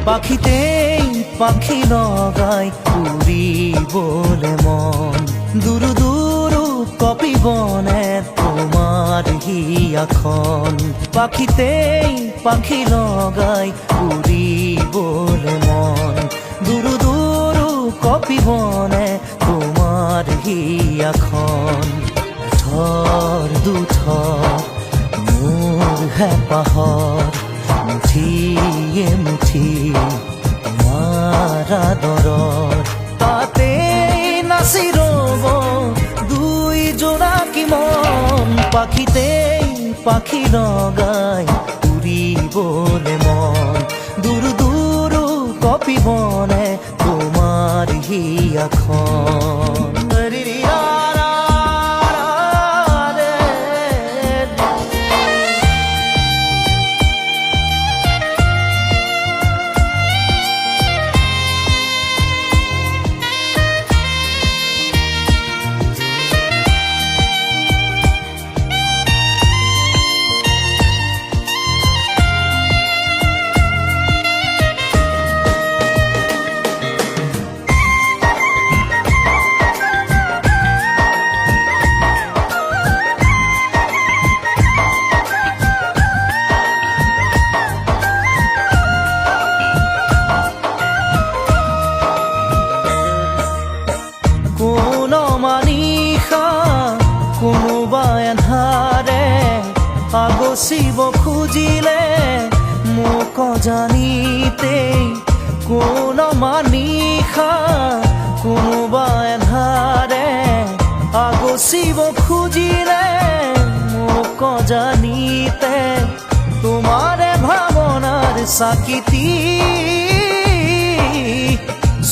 পাখিতেই পাখি লগাই উড়িবলে মন দুরু দুরু কপি বনে তোমার হিয়াখন পাখিতেই পাখি লগাই উড়িবলে মন দুরু দুরু কপি বনে তোমার হিয়াখন থর দুথর মোৰ হেঁপাহৰ মুঠিয়ে মুঠি তোমাৰ আদৰৰ তাতে নাচি ৰ'ব দুই জোনাকী মন পাখিতেই পাখি লগাই উৰিবলে মন দুৰু দুৰু কপিবনে তোমাৰ হিয়াখন কোনোবা এন্ধাৰে আগচিব খুজিলে মোক জানিতেই কোন মানিষা কোনোবা এন্ধাৰে আগচিব খুজিলে মোক জানিতে তোমাৰে ভাৱনাৰ চাকিতি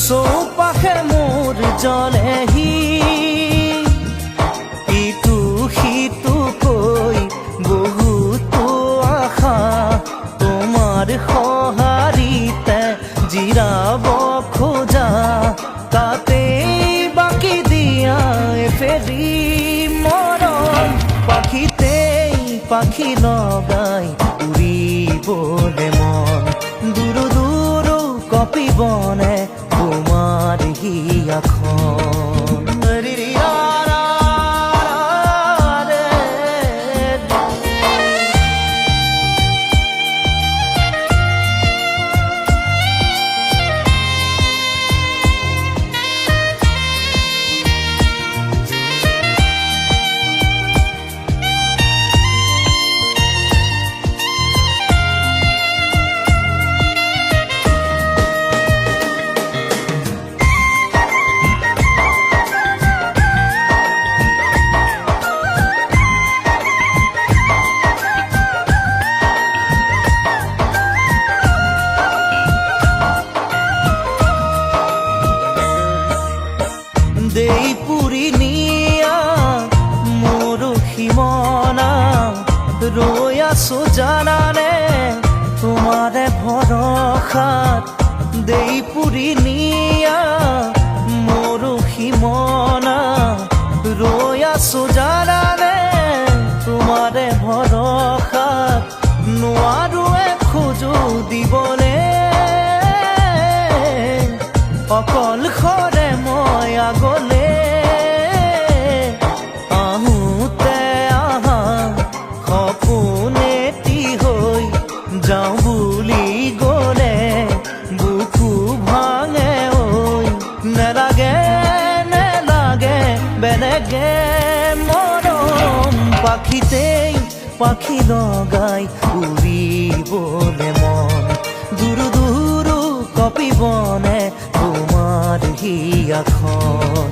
চৌপাশে মোৰ জ্বলেহি বহুতো আশা তোমাৰ সঁহাৰিতে জিৰাব খোজা তাতেই বাকি দিয়া ফেৰি মৰম পাখিতেই পাখি লগাই উৰিবলে মন দুৰু দুৰু কপিবনে তোমাৰ হিয়াখন দেই পুৰি নিয়া মৰহি মনা ৰৈ আছো জানানে তোমাৰে ভৰসাত দেই পুৰি নিয়া মৰহি মনা ৰৈ আছো জানানে তোমাৰে ভৰসাত নোৱাৰোৱে খোজো দিবলে অকলশৰে মই আগলে আহোঁতে আহা সপোনেটি হৈ যাওঁ বুলি গ'লে বুকু ভাঙে ঐ নেলাগে নেলাগে বেলেগে মৰম পাখিতেই পাখি লগাই উৰিবলে মন দুৰু দুৰু কপিবনে তোমাৰ হিয়াখন